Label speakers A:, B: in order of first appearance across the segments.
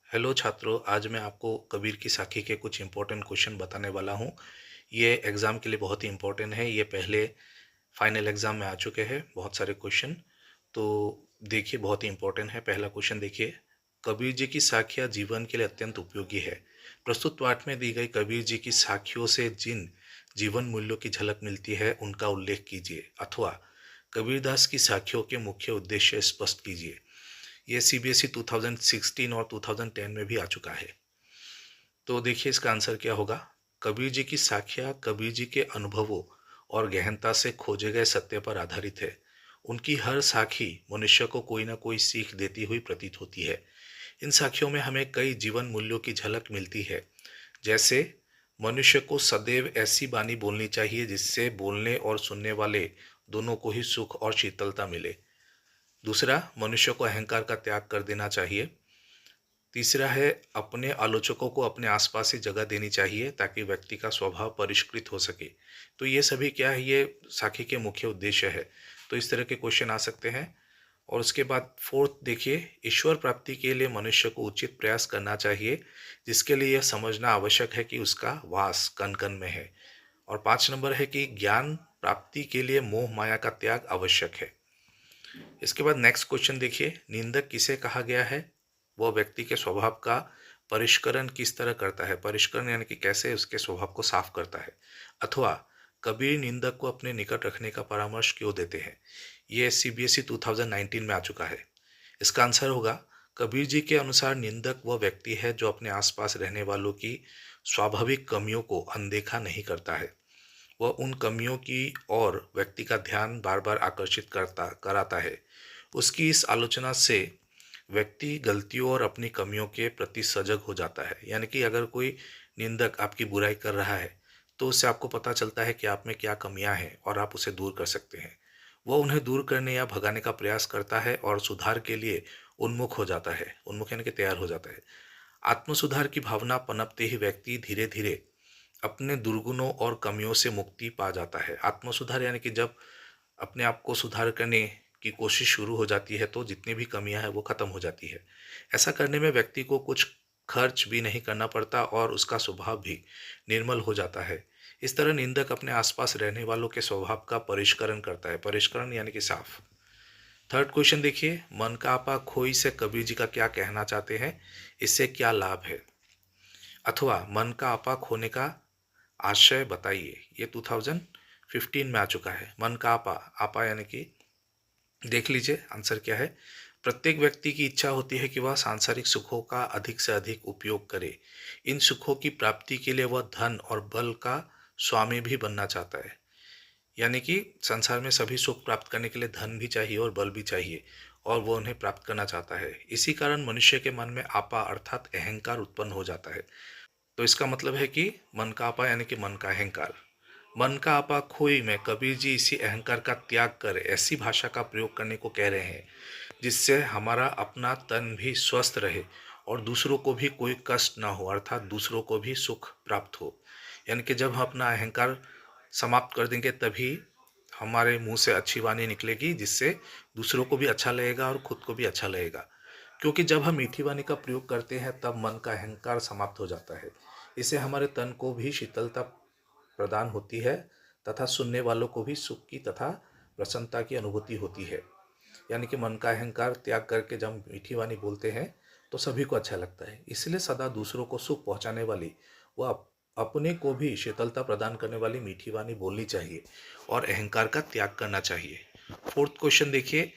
A: Hello छात्रों, आज मैं आपको कबीर की साखी के कुछ इम्पोर्टेंट क्वेश्चन बताने वाला हूँ। ये एग्ज़ाम के लिए बहुत ही इम्पोर्टेंट है। ये पहले फाइनल एग्ज़ाम में आ चुके हैं बहुत सारे क्वेश्चन। तो देखिए, बहुत ही इम्पोर्टेंट है। पहला क्वेश्चन देखिए, कबीर जी की साखियाँ जीवन के लिए अत्यंत उपयोगी है। प्रस्तुत पाठ में दी गई कबीर जी की साखियों से जिन जीवन मूल्यों की झलक मिलती है उनका उल्लेख कीजिए, अथवा कबीरदास की साखियों के मुख्य उद्देश्य स्पष्ट कीजिए। ये सीबीएसई 2016 और 2010 में भी आ चुका है। तो देखिए, इसका आंसर क्या होगा। कबीर जी की साखियाँ कबीर जी के अनुभवों और गहनता से खोजे गए सत्य पर आधारित है। उनकी हर साखी मनुष्य को कोई ना कोई सीख देती हुई प्रतीत होती है। इन साखियों में हमें कई जीवन मूल्यों की झलक मिलती है। जैसे, मनुष्य को सदैव ऐसी बानी बोलनी चाहिए जिससे बोलने और सुनने वाले दोनों को ही सुख और शीतलता मिले। दूसरा, मनुष्य को अहंकार का त्याग कर देना चाहिए। तीसरा है, अपने आलोचकों को अपने आसपास ही जगह देनी चाहिए ताकि व्यक्ति का स्वभाव परिष्कृत हो सके। तो ये सभी क्या है, ये साखी के मुख्य उद्देश्य है। तो इस तरह के क्वेश्चन आ सकते हैं। और उसके बाद फोर्थ देखिए, ईश्वर प्राप्ति के लिए मनुष्य को उचित प्रयास करना चाहिए, जिसके लिए यह समझना आवश्यक है कि उसका वास कण कण में है। और 5 नंबर है कि ज्ञान प्राप्ति के लिए मोह माया का त्याग आवश्यक है। इसके बाद नेक्स्ट क्वेश्चन देखिए, निंदक किसे कहा गया है। वह व्यक्ति के स्वभाव का परिष्करण किस तरह करता है। परिष्करण यानी कि कैसे उसके स्वभाव को साफ करता है। अथवा कबीर निंदक को अपने निकट रखने का परामर्श क्यों देते हैं। ये सीबीएसई 2019 में आ चुका है। इसका आंसर होगा, कबीर जी के अनुसार निंदक वह व्यक्ति है जो अपने आसपास रहने वालों की स्वाभाविक कमियों को अनदेखा नहीं करता है। वह उन कमियों की ओर व्यक्ति का ध्यान बार बार आकर्षित करता कराता है। उसकी इस आलोचना से व्यक्ति गलतियों और अपनी कमियों के प्रति सजग हो जाता है। यानी कि अगर कोई निंदक आपकी बुराई कर रहा है, तो उससे आपको पता चलता है कि आप में क्या कमियां हैं और आप उसे दूर कर सकते हैं। वह उन्हें दूर करने या भगाने का प्रयास करता है और सुधार के लिए उन्मुख हो जाता है। उन्मुख यानी कि तैयार हो जाता है। आत्म सुधार की भावना पनपते ही व्यक्ति धीरे धीरे अपने दुर्गुणों और कमियों से मुक्ति पा जाता है। आत्म सुधार यानी कि जब अपने आप को सुधार करने की कोशिश शुरू हो जाती है, तो जितनी भी कमियां हैं वो खत्म हो जाती है। ऐसा करने में व्यक्ति को कुछ खर्च भी नहीं करना पड़ता और उसका स्वभाव भी निर्मल हो जाता है। इस तरह निंदक अपने आसपास रहने वालों के स्वभाव का परिष्करण करता है। परिष्करण यानी कि साफ। थर्ड क्वेश्चन देखिए, मन का आपा खोई से कबीर जी का क्या कहना चाहते हैं। इससे क्या लाभ है। अथवा मन का आपा खोने का आशय बताइए। ये 2015 में आ चुका है। मन का आपा, आपा यानी कि देख लीजिए आंसर क्या है। प्रत्येक व्यक्ति की इच्छा होती है कि वह सांसारिक सुखों का अधिक से अधिक उपयोग करे। इन सुखों की प्राप्ति के लिए वह धन और बल का स्वामी भी बनना चाहता है। यानी कि संसार में सभी सुख प्राप्त करने के लिए धन भी चाहिए और बल भी चाहिए, और वो उन्हें प्राप्त करना चाहता है। इसी कारण मनुष्य के मन में आपा अर्थात अहंकार उत्पन्न हो जाता है। तो इसका मतलब है कि मन का आपा यानी कि मन का अहंकार। मन का आपा खोई में कबीर जी इसी अहंकार का त्याग कर ऐसी भाषा का प्रयोग करने को कह रहे हैं जिससे हमारा अपना तन भी स्वस्थ रहे और दूसरों को भी कोई कष्ट ना हो, अर्थात दूसरों को भी सुख प्राप्त हो। यानी कि जब हम अपना अहंकार समाप्त कर देंगे, तभी हमारे मुंह से अच्छी वाणी निकलेगी, जिससे दूसरों को भी अच्छा लगेगा और खुद को भी अच्छा लगेगा। क्योंकि जब हम मीठी वाणी का प्रयोग करते हैं तब मन का अहंकार समाप्त हो जाता है। इससे हमारे तन को भी शीतलता प्रदान होती है तथा सुनने वालों को भी सुख की तथा प्रसन्नता की अनुभूति होती है। यानी कि मन का अहंकार त्याग करके जब मीठी वाणी बोलते हैं तो सभी को अच्छा लगता है। इसलिए सदा दूसरों को सुख पहुंचाने वाली व अपने को भी शीतलता प्रदान करने वाली मीठी वाणी बोलनी चाहिए और अहंकार का त्याग करना चाहिए। फोर्थ क्वेश्चन देखिए,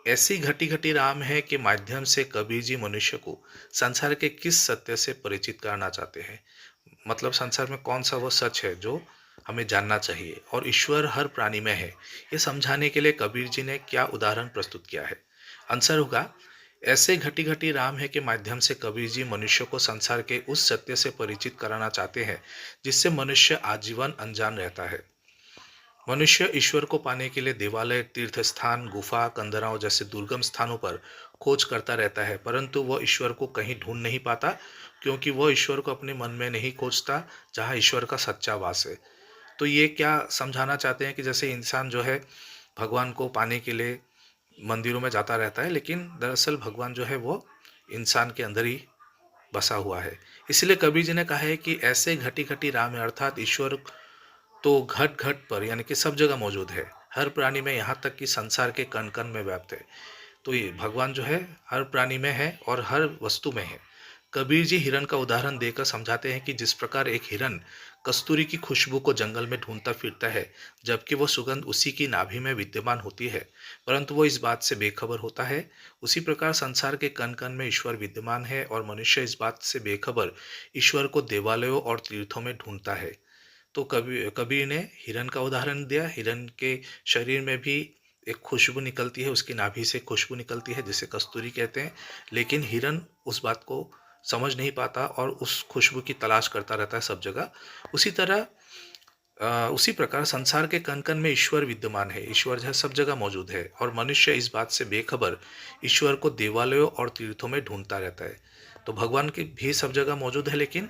A: ऐसी घटी घटी राम है के माध्यम से कबीर जी मनुष्य को संसार के किस सत्य से परिचित करना चाहते हैं। मतलब संसार में कौन सा वो सच है जो हमें जानना चाहिए और ईश्वर हर प्राणी में है, ये समझाने के लिए कबीर जी ने क्या उदाहरण प्रस्तुत किया है। आंसर होगा, ऐसे घटी घटी राम है के माध्यम से कबीर जी मनुष्य को संसार के उस सत्य से परिचित कराना चाहते हैं जिससे मनुष्य आजीवन अनजान रहता है। मनुष्य ईश्वर को पाने के लिए देवालय, तीर्थ स्थान, गुफा, कंदराओं जैसे दुर्गम स्थानों पर खोज करता रहता है, परंतु वह ईश्वर को कहीं ढूंढ नहीं पाता, क्योंकि वह ईश्वर को अपने मन में नहीं खोजता जहाँ ईश्वर का सच्चा वास है। तो ये क्या समझाना चाहते हैं कि जैसे इंसान जो है भगवान को पाने के लिए मंदिरों में जाता रहता है, लेकिन दरअसल भगवान जो है वो इंसान के अंदर ही बसा हुआ है। इसलिए कबीर जी ने कहा है कि ऐसे घटी घटी राम है, अर्थात ईश्वर तो घट घट पर यानी कि सब जगह मौजूद है, हर प्राणी में, यहाँ तक कि संसार के कण कण में व्याप्त है। तो ये भगवान जो है हर प्राणी में है और हर वस्तु में है। कबीर जी हिरण का उदाहरण देकर समझाते हैं कि जिस प्रकार एक हिरण कस्तूरी की खुशबू को जंगल में ढूंढता फिरता है, जबकि वो सुगंध उसी की नाभि में विद्यमान होती है, परंतु वो इस बात से बेखबर होता है, उसी प्रकार संसार के कण कण में ईश्वर विद्यमान है और मनुष्य इस बात से बेखबर ईश्वर को देवालयों और तीर्थों में ढूंढता है। तो कबीर ने हिरन का उदाहरण दिया। हिरन के शरीर में भी एक खुशबू निकलती है, उसकी नाभि से खुशबू निकलती है जिसे कस्तूरी कहते हैं, लेकिन हिरन उस बात को समझ नहीं पाता और उस खुशबू की तलाश करता रहता है सब जगह। उसी तरह उसी प्रकार संसार के कण कण में ईश्वर विद्यमान है, ईश्वर जो है सब जगह मौजूद है और मनुष्य इस बात से बेखबर ईश्वर को देवालयों और तीर्थों में ढूंढता रहता है। तो भगवान की भी सब जगह मौजूद है, लेकिन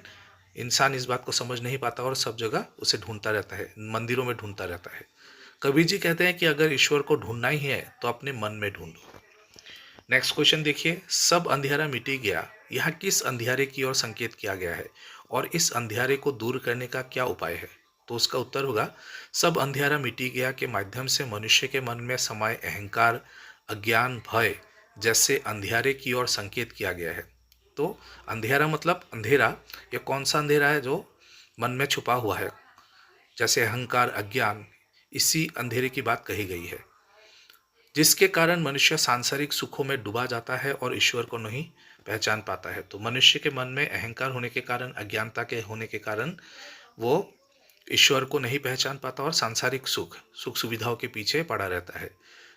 A: इंसान इस बात को समझ नहीं पाता और सब जगह उसे ढूंढता रहता है, मंदिरों में ढूंढता रहता है। कबीर जी कहते हैं कि अगर ईश्वर को ढूंढना ही है तो अपने मन में ढूंढो। नेक्स्ट क्वेश्चन देखिए, सब अंधियारा मिटी गया, यह किस अंधियारे की ओर संकेत किया गया है और इस अंधियारे को दूर करने का क्या उपाय है? तो उसका उत्तर होगा, सब अंधियारा मिटी गया के माध्यम से मनुष्य के मन में समाये अहंकार, अज्ञान, भय जैसे अंधियारे की ओर संकेत किया गया है। तो अंधेरा मतलब अंधेरा, ये कौन सा अंधेरा है? जो मन में छुपा हुआ है, जैसे अहंकार, अज्ञान, इसी अंधेरे की बात कही गई है, जिसके कारण मनुष्य सांसारिक सुखों में डूबा जाता है और ईश्वर को नहीं पहचान पाता है। तो मनुष्य के मन में अहंकार होने के कारण, अज्ञानता के होने के कारण वो ईश्वर को नहीं पहचान पाता और सांसारिक सुख सुख सुविधाओं के पीछे पड़ा रहता है।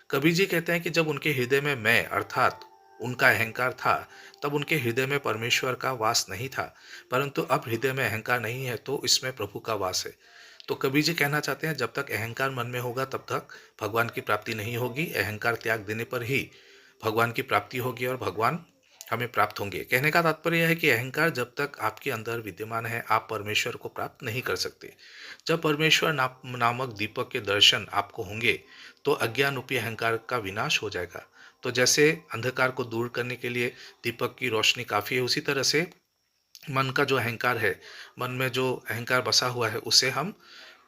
A: कबीर जी कहते हैं कि जब उनके हृदय में मैं अर्थात उनका अहंकार था, तब उनके हृदय में परमेश्वर का वास नहीं था, परंतु अब हृदय में अहंकार नहीं है तो इसमें प्रभु का वास है। तो कबीर जी कहना चाहते हैं, जब तक अहंकार मन में होगा तब तक भगवान की प्राप्ति नहीं होगी। अहंकार त्याग देने पर ही भगवान की प्राप्ति होगी और भगवान हमें प्राप्त होंगे। कहने का तात्पर्य यह है कि अहंकार जब तक आपके अंदर विद्यमान है, आप परमेश्वर को प्राप्त नहीं कर सकते। जब परमेश्वर नामक दीपक के दर्शन आपको होंगे तो अज्ञान रूपी अहंकार का विनाश हो जाएगा। तो जैसे अंधकार को दूर करने के लिए दीपक की रोशनी काफ़ी है, उसी तरह से मन का जो अहंकार है, मन में जो अहंकार बसा हुआ है, उसे हम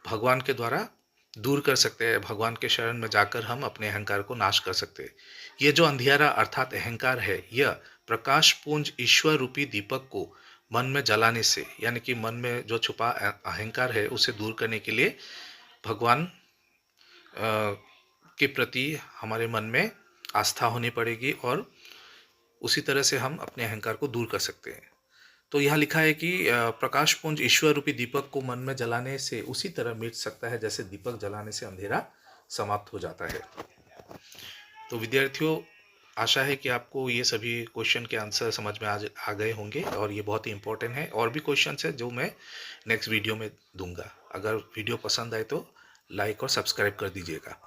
A: भगवान के द्वारा दूर कर सकते हैं। भगवान के शरण में जाकर हम अपने अहंकार को नाश कर सकते हैं। ये जो अंधियारा अर्थात अहंकार है, यह प्रकाश पुंज ईश्वर रूपी दीपक को मन में जलाने से, यानी कि मन में जो छुपा अहंकार है उसे दूर करने के लिए भगवान के प्रति हमारे मन में आस्था होनी पड़ेगी और उसी तरह से हम अपने अहंकार को दूर कर सकते हैं। तो यहाँ लिखा है कि प्रकाश पुंज ईश्वर रूपी दीपक को मन में जलाने से उसी तरह मिट सकता है जैसे दीपक जलाने से अंधेरा समाप्त हो जाता है। तो विद्यार्थियों, आशा है कि आपको ये सभी क्वेश्चन के आंसर समझ में आ गए होंगे और ये बहुत ही इंपॉर्टेंट है। और भी क्वेश्चन है जो मैं नेक्स्ट वीडियो में दूंगा। अगर वीडियो पसंद आए तो लाइक और सब्सक्राइब कर दीजिएगा।